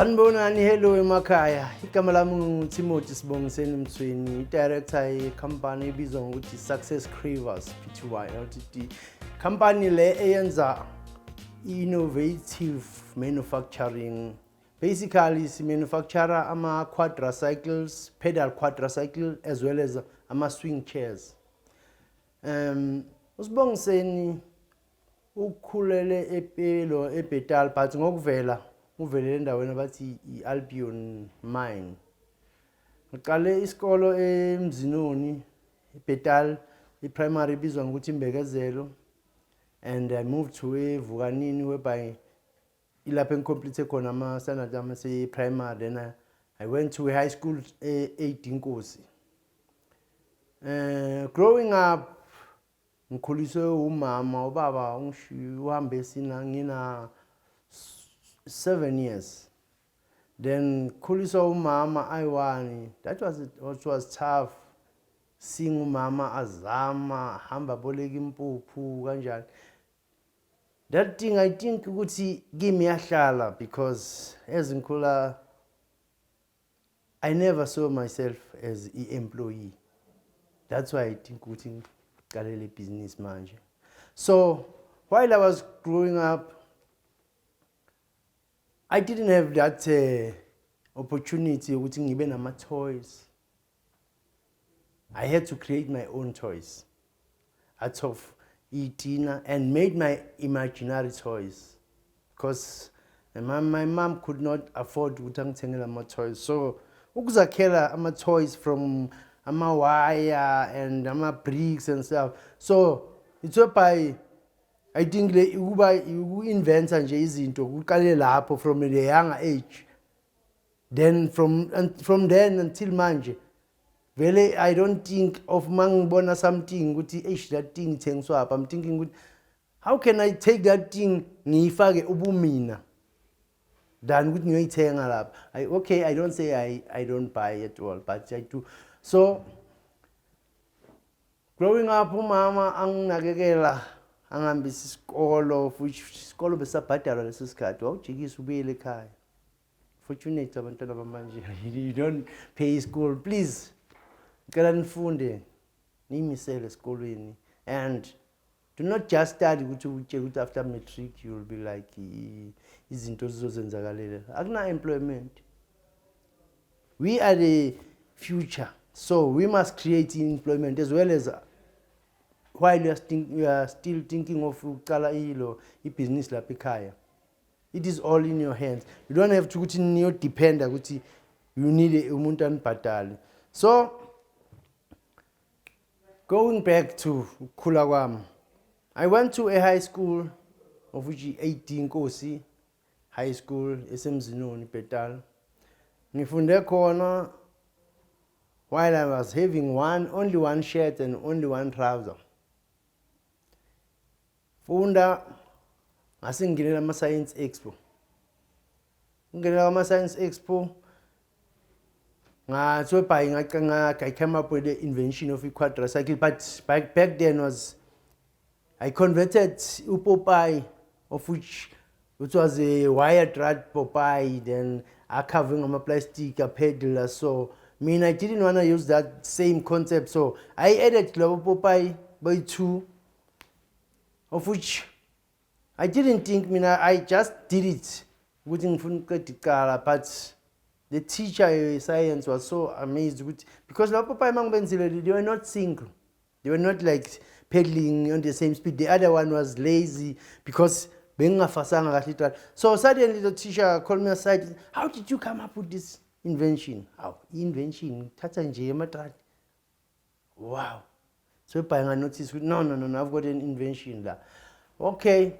Sanibonani, hello emakhaya. Igama lami nguTimothy Sibongiseni Mtsweni, director yecompany ebizwa ngokuthi Success Cravers Pty Ltd. Company le eyenza innovative manufacturing. Basically, si manufacture ama quadricycles, pedal quadricycle as well as ama swing chairs. uSibongiseni ukhulele epelo ebetal but ngokuvela uvelele endaweni abathi iAlbion mine. Ngiqale isikolo eMzinoni eBetal primary bizwa ngokuthi Imbekezelo, and I moved to eVukanini whereby ilapho ngicomplete khona ama standard ami se primary. Then I went to a high school eDinkosi. Growing up ngikhuliswe umama, ubaba uhambe sina ngina 7 years. Then khuliswa umama ayi-1. That was tough. Seeing umama azama hamba boleka impuphu kanjani. That thing I think ukuthi kimi yahlala because as ngikhula I never saw myself as an employee. That's why I think ukuthi ngiqalele business manje. So while I was growing up, I didn't have that opportunity ukuthi ngibe nama toys. I had to create my own toys out of itina and made my imaginary toys because my mom could not afford ukuthi angithengele ama toys. So ukuzakhela ama toys from ama wire and ama bricks and stuff. So it's whereby I think you invent nje izinto kuqale lapho from the younger age. Then from then until manje, vele I don't think of mangibona something ukuthi that thing ithengiswa apha. I'm thinking how can I take that thing ngiyifake ubumina than ukuthi ngiyoyithenga lapha. Okay, I don't say I don't buy at all, but I do. So growing up umama anginakekela angihambisa isikolo, which isikolo besabhadalwa leso sikhathi wawujikisa ubuyele ekhaya. Fortunate abantwana bamanje, you don't pay school. Please ngicela nifunde niyimisele esikolweni and do not just study ukuthi after matric you will be like izinto zizozenzakalela. Akuna employment. We are the future, so we must create employment as well as while you are still thinking of uqala business lapha ekhaya. It is all in your hands. You don't have to ukuthi depend ukuthi you need umuntu anibhadale. So going back to ukukhula kwami, I went to a high school of which 18 Nkosi High School esemzinoni Betal. Ngifunde khona while I was having only one shirt and only one trouser. Funda ngasingenela ama science expo. Ngingenela ama science expo I came up with the invention of a quadricycle, but back then I converted Popeye, of which was a wire rod Popeye, then I covering on a plastic a pedal. So I didn't want to use that same concept, so I added Popeye by 2, of which I didn't think, I just did it. But the teacher in science was so amazed because they were not single. They were not like pedaling on the same speed. The other one was lazy because so suddenly the teacher called me aside. How did you come up with this invention? How? Invention. Wow. So I noticed, no, I've got an invention there. Okay.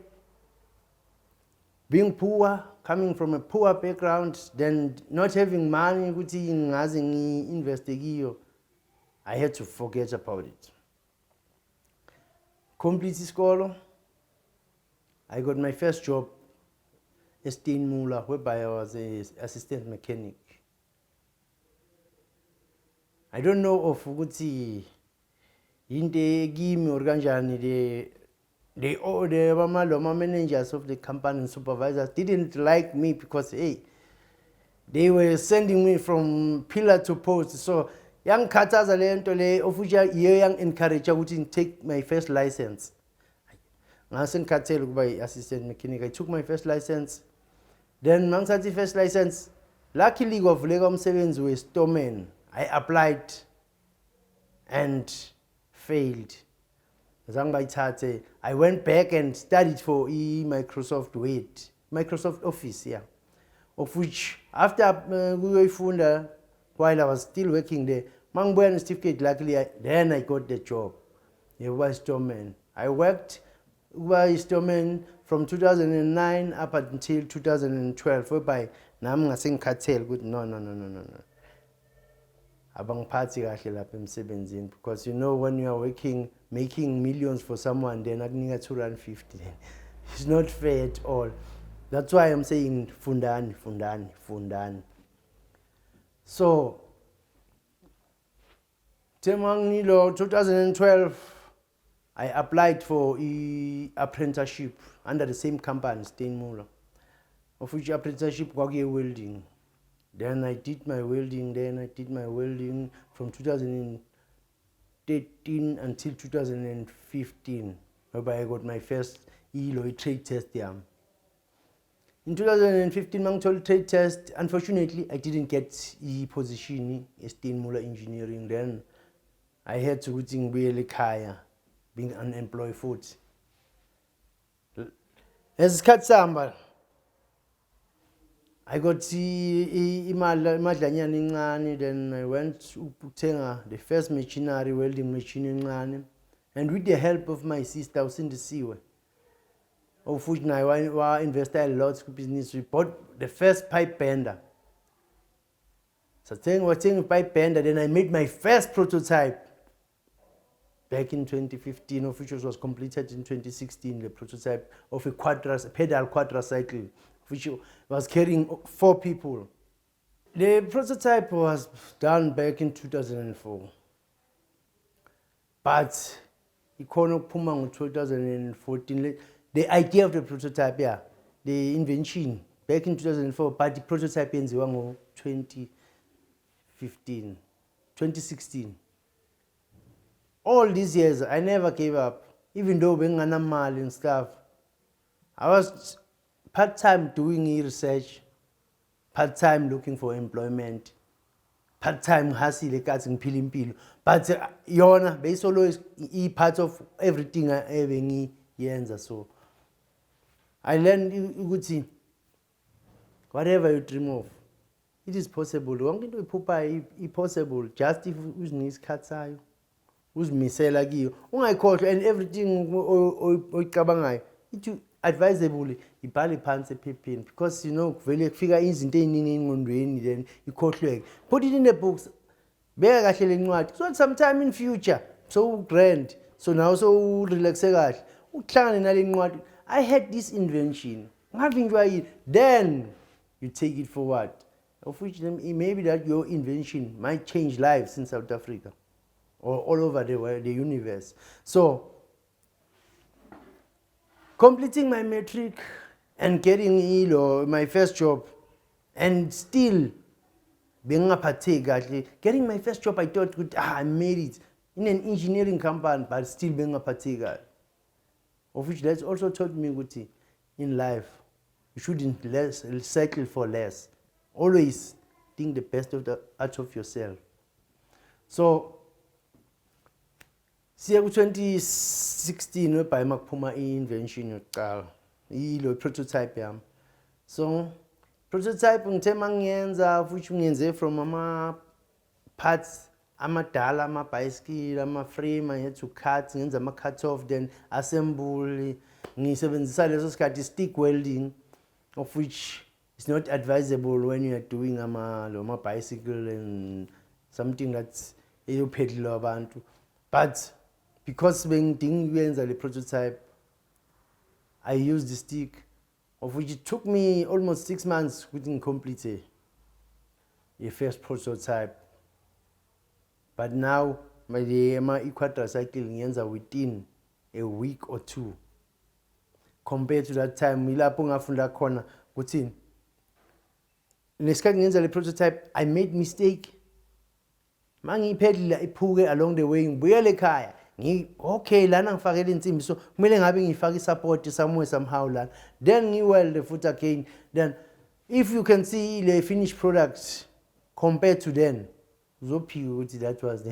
Being poor, coming from a poor background, then not having money, I had to forget about it. Complete school. I got my first job as Steenmuller, whereby I was an assistant mechanic. I don't know of ukuthi inte kimi or kanjani the managers of the company and supervisors didn't like me because they were sending me from pillar to post. So young kataza le nto le of which young encourage to take my first license. Ngase by assistant mechanic. I took my first license. Then mangsathi first license. Luckily kwavuleka umsebenzi we storeman. I applied and failed. I went back and studied for Microsoft Word, Microsoft Office, yeah. Of which after while I was still working there, mangbuya certificate, luckily then I got the job. It was storeman. I worked as storeman from 2009 up until 2012, whereby nami ngasengikhathele ukuthi no. Abangiphathi kahle lapha emsebenzini, because you know when you are working making millions for someone then akunika 250, it's not fair at all. That's why I'm saying fundani. So Temangilo 2012 I applied for apprenticeship under the same company, Steinmuller, of which apprenticeship was welding. Then I did my welding, from 2013 until 2015, whereby I got my first trade test there. In 2015, Mangtol trade test, unfortunately, I didn't get a position in Steinmuller Engineering. Then I had to go to Kaya, being unemployed food. As Katsamba, I got imadlanyana incane, then I went to the first machinery, welding machine incane, and with the help of my sister, I was in the seaway, of which I invested a lot in business. We bought the first pipe bender. So watching pipe bender, then I made my first prototype back in 2015, of which was completed in 2016, the prototype of a pedal quadricycle, which was carrying 4 people. The prototype was done back in 2004. But in 2014, the idea of the prototype, the invention, back in 2004, but the prototype in 2016. All these years, I never gave up, even though being an amal and stuff. I was part-time doing research, part-time looking for employment, part-time hustle, but yona, based always part of everything I ever yenza. So I learned whatever you dream of, it is possible. It's possible, just if uzinikhathayo, uzimisela kiyo, ungayikhohlwa, and everything oyicabangayo it advisable ibhale phansi ephepheni, because you know vele kufika izinto eziningi engqondweni then ikhohlweke. Put it in the books, beka kahle lencwadi, so sometime in future so grand, so now so relaxe kahle uhlangane nale ncwadi, I had this invention, then you take it forward, of which maybe that your invention might change lives in South Africa or all over the world, the universe. So completing my matric and getting my first job, and still being a partake, getting my first job, I thought I made it in an engineering company, but still being a partaker. Of which that's also taught me in life, you shouldn't settle for less. Always think the best out of yourself. So, siya 2016 whereby makuphuma invention yokuqala ilo prototype yami. So prototype ngithe mangiyenza, futhi ngiyenze from ama parts amadala, ama bicycle, ama frame, I had to cut, ngenza ama cut off, then assemble. Ngisebenzisa leso sikhathi stick welding, of which is not advisable when you are doing ama bicycle and something that's eyopedal abantu. But because when ngidinga the prototype, I used the stick, of which it took me almost 6 months to complete a first prototype. But now my quadricycle ngiyenza within a week or 2. Compared to that time, ilapho ngafunda khona ukuthi Nesikhathi ngenza le prototype I made mistake. Mangiyiphelile iphuke along the way ngibuyele ekhaya. Okay lana ngifakele insimbi so kumele ngabe ngifaka isupport somewhere somehow lana. Then ngiweld futhi again. Then if you can see the finished product compared to then uzophika ukuthi that was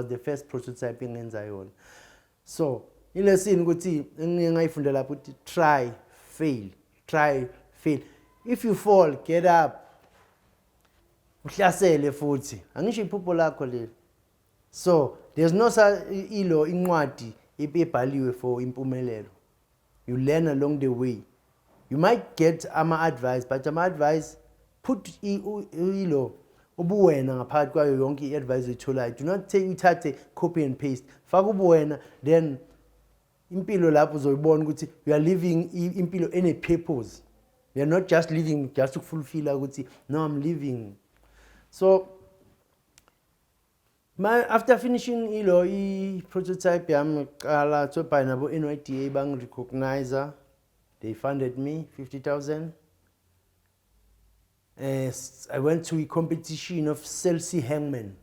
the first prototype engenza yona. So ilesson ukuthi ngingayifunda lapho ukuthi try fail. If you fall, get up. Uhlasele futhi. Angisho iphupho lakho leli. So there's no ilo incwadi ebhaliwe for impumelelo. You learn along the way. You might get advice, but advice put ilo ubuwena ngaphakathi kwayo yonke i-advice oyitholayo. Do not uthathe copy and paste. Faka ubuwena, then impilo lapho uzoyibona ukuthi you are living impilo ene purpose. You are not just living just to fulfill ukuthi no I'm living. So after finishing ilo prototype yami qala to by nabo NYDA bang recognizer. They funded me 50,000. I went to a competition of Celsi hangman,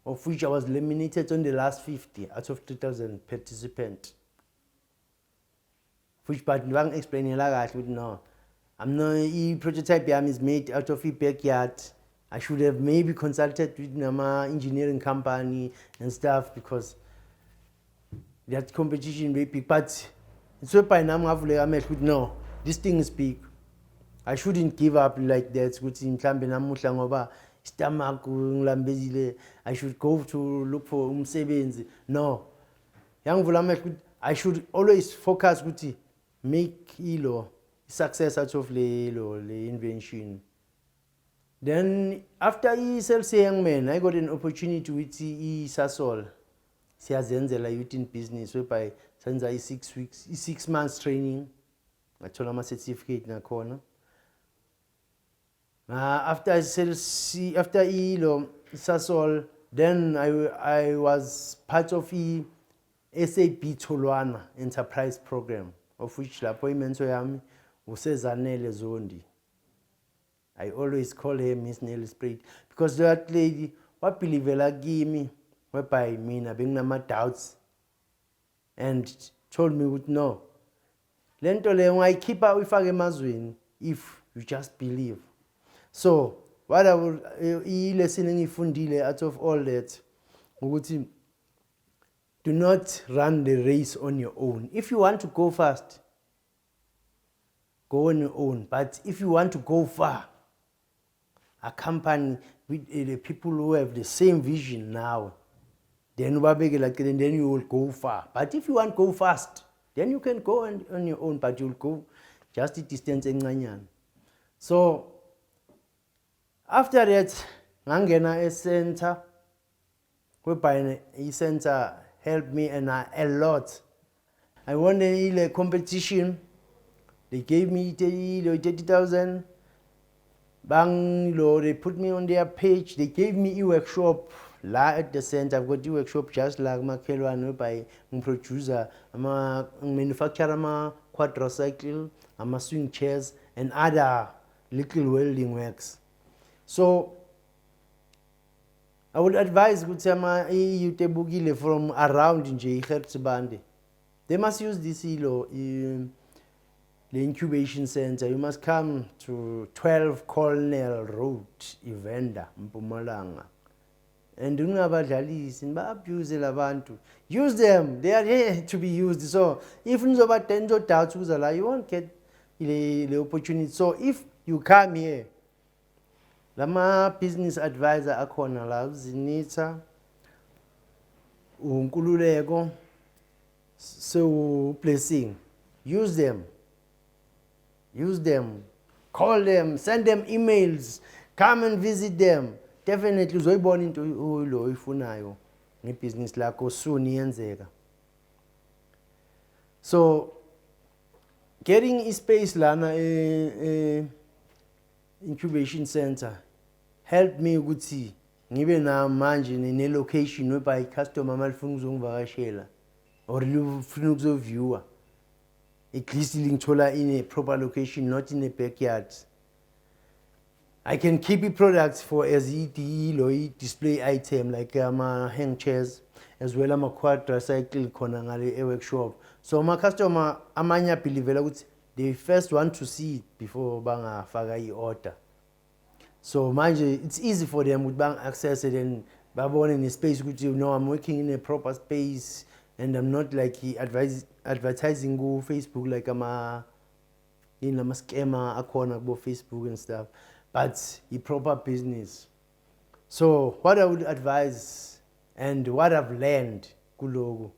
of which I was eliminated on the last 50 out of 3,000 participants. Which but bang explain no. I'm not prototype yami is made out of a backyard. I should have maybe consulted with nama engineering company and stuff because that competition very big. But so by now no, this thing is big. I shouldn't give up like that. I should go to look for umsebenzi. No. I should always focus with make success out of the invention. Then after Celsi young man, I got an opportunity with Sasol. Siyazenzela youth in business whereby senza 6 months training. Ngathola ama certificate nakhona. After Celsi, after Sasol, then I was part of SAP Tolwana enterprise program, of which lapho imentor yami uSezanele Zondi. I always call her Miss Nelly Spade because that lady what believe me whereby mina benginama doubts and told me would no. Lento le ungayikhipa uyifake emazweni if you just believe. So what I will lesson engifundile out of all that ukuthi do not run the race on your own. If you want to go fast, go on your own. But if you want to go far, accompany with the people who have the same vision now, then you will go far. But if you want to go fast, then you can go on your own, but you'll go just a distance enganyana. So after that, ngangena a center, whereby a center helped me and a lot. I won a competition. They gave me 30,000. They put me on their page. They gave me a workshop at the center. I've got a workshop just like Makelwan by producer. I'm a manufacturer, I'm a quadricycle, I'm a swing chairs and other little welding works. So I would advise you from around Gert, Sibande. They must use this the incubation center. You must come to 12 Colonel Road, Ivenda, Mpumalanga. And abuse abantu. Use them. They are here to be used. So if you have 10 doubts, you won't get the opportunity. So if you come here, lama business advisor akhona la Zinitha, Unkululeko, so blessing. Use them. Use them, call them, send them emails, come and visit them. Definitely, uzoyibona into oyifunayo ngebusiness lakho soon iyenzeka. So, getting a space lana incubation center helped me ukuthi ngibe na manje ne location whereby customer malifuna ukuzongivakashela or lifuna ukuzoviewer. At least in a proper location, not in a backyard. I can keep products for as EDE or display item like hang chairs as well as quadricycle khona ngale workshop. So my customer amanya believe ukuthi they first want to see it before bangafaka i-order. So manje it's easy for them with bang access it and babone in a space which I'm working in a proper space and I'm not like advertising go Facebook like I'm a scammer akhona go Facebook and stuff, but a proper business. So what I would advise and what I've learned kulogo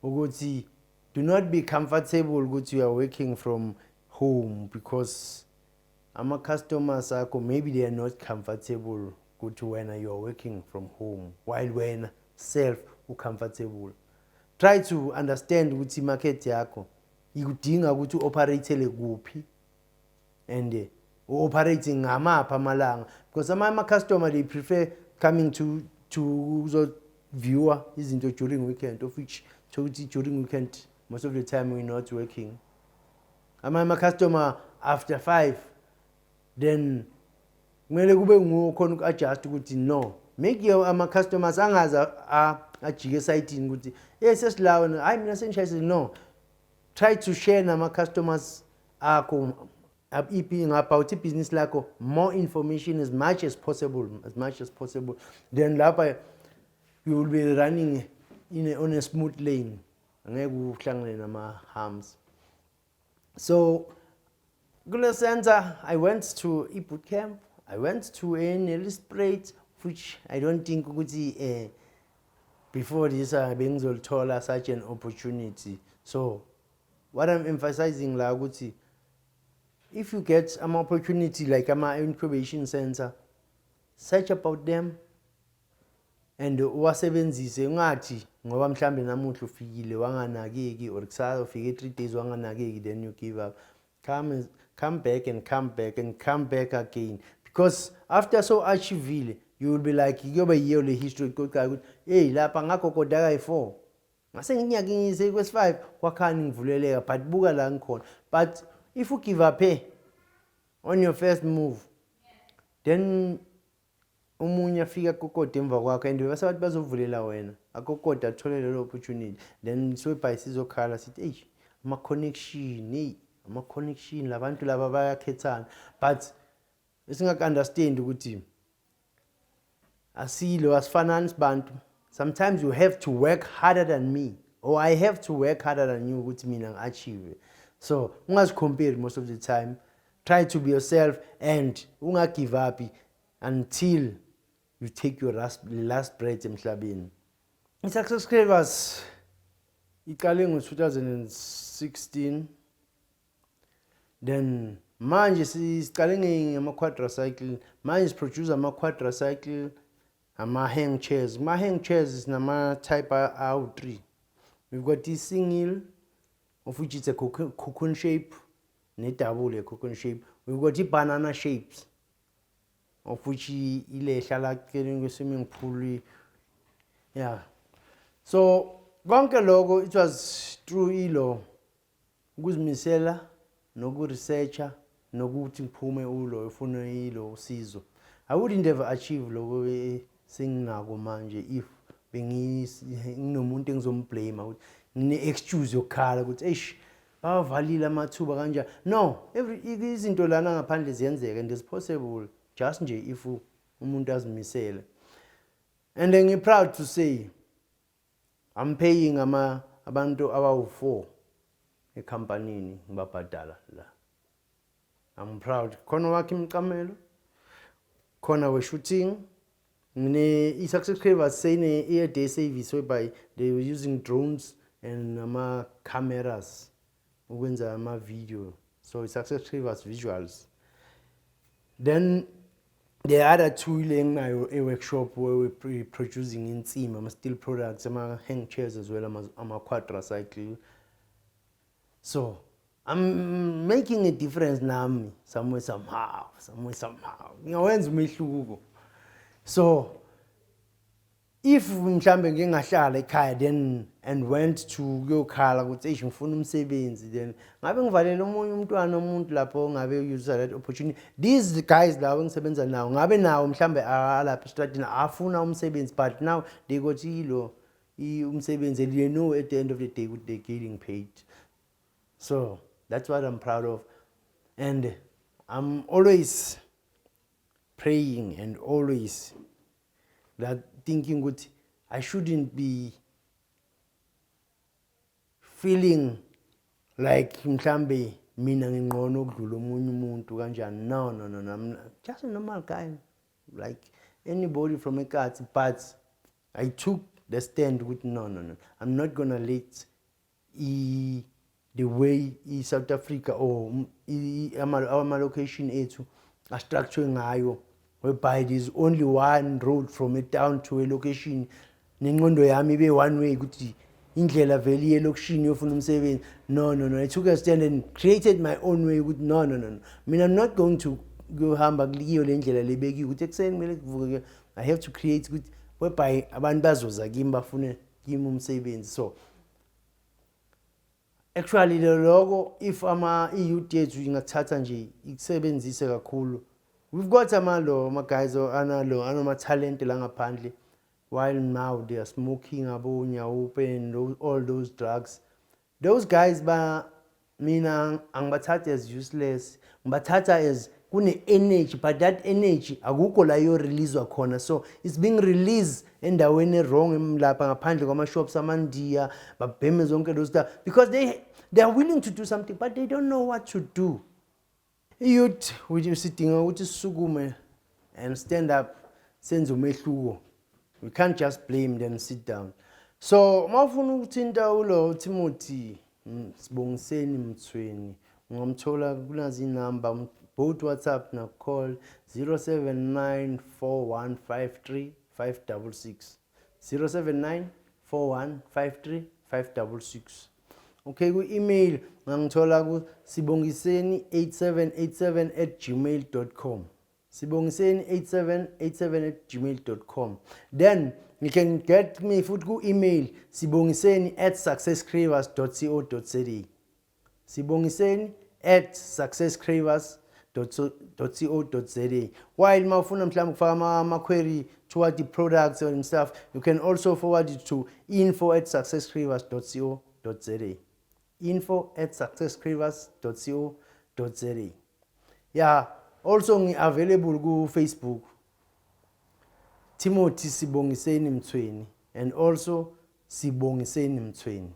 ukuthi do not be comfortable ukuthi you are working from home, because our customers are maybe they are not comfortable good when you are working from home while when self comfortable. Try to understand ukuthi market yakho ikudinga ukuthi operate kuphi and operating ngamapha amalanga, because ama customer they prefer coming to viewer izinto during weekend, of which during weekend most of the time we're not working. My customer after 5, then kumele kube ngukhona uku-adjust ukuthi no, make your customers angaza ajike sitini ukuthi sesilawo hayi mina sengishayisile. No, try to share nama customers akho about business lakho more information as much as possible, then lapha you will be running on a smooth lane, angeke uhlangane nama harms. So kule center I went to boot camp, I went to an illustrate, which I don't think ukuthi before this bengizolithola such an opportunity. So what I'm emphasizing la ukuthi if you get an opportunity like an incubation center, search about them and uwasebenzise, ungathi ngoba mhlambe namuhla ufikile wanganakeki or kusasa ufike 3 days wanganakeki then you give up. Come back again, because after so achievile you will be like kuyoba yiyo le history kodwa ukuthi hey lapha ngagogoda kayi4 ngase nginyaka ngise kwesi5 kwakhani ngivuleleka, but buka la ngikhona. But if you give up on your first move, then umunye afika kokoda emva kwakho and bese bathi bazovulela wena akokoda athole le opportunity, then swebhayisi sizokhala sithi ama connection labantu laba bayakhethana. But esingaka understand ukuthi asilo asifanani sibantu. Sometimes you have to work harder than me, or I have to work harder than you ukuthi mina ngi-achieve. So ungazicompare most of the time, try to be yourself and unga give up until you take your last breath emhlabeni. I-Success Cravers iqale ngo-2016, then manje siqale ngama-quadricycle, manje siproduce ama-quadricycle, ama-hang chairs. Ma-hang chairs is nama-type awu-3. We've got this single, of which it's a cocoon shape, ne-double cocoon shape. We've got the banana shapes, of which ile hlala swimming pool. Yeah. So konke lokho it was through ilo ukuzimisela noku-researcher nokuthi ngiphume ulo ufuna ilo usizo. I wouldn't have achieved lokho senginako manje if nginomuntu engizomblame ukuthi ngine-excuse yokukhala ukuthi bavalile amathuba kanjani. No, izinto lana ngaphandle ziyenzeka and it's possible just nje if umuntu azimisele. And I'm proud to say I'm paying abantu abawu4 ecompanyini ngibabhadala la. I'm proud. Khona wakhe imicamelo, khona we-shooting. I-Success Cravers saying air day service whereby they were using drones and cameras ukwenza ama-video. So i-Success Cravers visuals. Then the other two a workshop where we're producing in team steel products, hang chairs as well as quadricycle. So I'm making a difference now, somewhere somehow. So if mhlambe ngingahlala ekhaya then and went to kuyokhala ukuthi ngifuna umsebenzi, then ngabe ngivalele omunye umuntu lapho ngabe use that opportunity. These guys lawo engisebenza nawo ngabe nawo mhlambe lapha estradini afuna umsebenzi, but now they got umsebenzi, and they know at the end of the day they're getting paid. So that's what I'm proud of, and I'm always praying and always that thinking ukuthi I shouldn't be feeling like mhlambe mina ngingqono ukudlula omunye umuntu kanjani. No, I'm just a normal guy like anybody from eKati, but I took the stand with no, I'm not gonna let the way South Africa or our location ethu a structure ngayo, whereby there's only one road from a town to a location. Nengondo yami be one way ukuthi indlela vele elokishini yofuna umsebenzi. No, I took a stand and created my own way with no. I mean, I'm not going to go hamba kuliyo le ndlela lebeki ukuthi ekseni kumele kuvuke. I have to create with whereby abantu bazoza kimi bafune kimi umsebenzi. So actually the logo, if youth yethu ingathatha nje ikusebenzise kakhulu, we've got ama guys anama talent la ngaphandle, while now they are smoking open all those drugs. Those guys mina angibathatha as useless, ngibathatha as kune energy, but that energy akukho la yo release khona. So it's being released endaweni wrong lapha ngaphandle kwama shops amandiya babheme zonke those stuff, because they are willing to do something but they don't know what to do. Youth which sidinga ukuthi sisukume and stand up senze umehluko. We can't just blame them, sit down. So mawufuna ukuthinta ulo Timothy Sibongiseni Mtsweni, ungamthola kunazi number, both WhatsApp na call 0794153566 0794153566. Okay, ku email ngangithola ku sibongiseni8787@gmail.com, sibongiseni8787@gmail.com. Then you can get me futhi ku email sibongiseni@successcravers.co.za, sibongiseni@successcravers.co.za. While mawufuna mhlawumbe ukufaka ama-query toward the products and stuff, you can also forward it to info@successcravers.co.za, info@successcravers.co.za. Yeah, also available ku Facebook, Timothy Sibongiseni Mtsweni, and also Sibongiseni Mtsweni.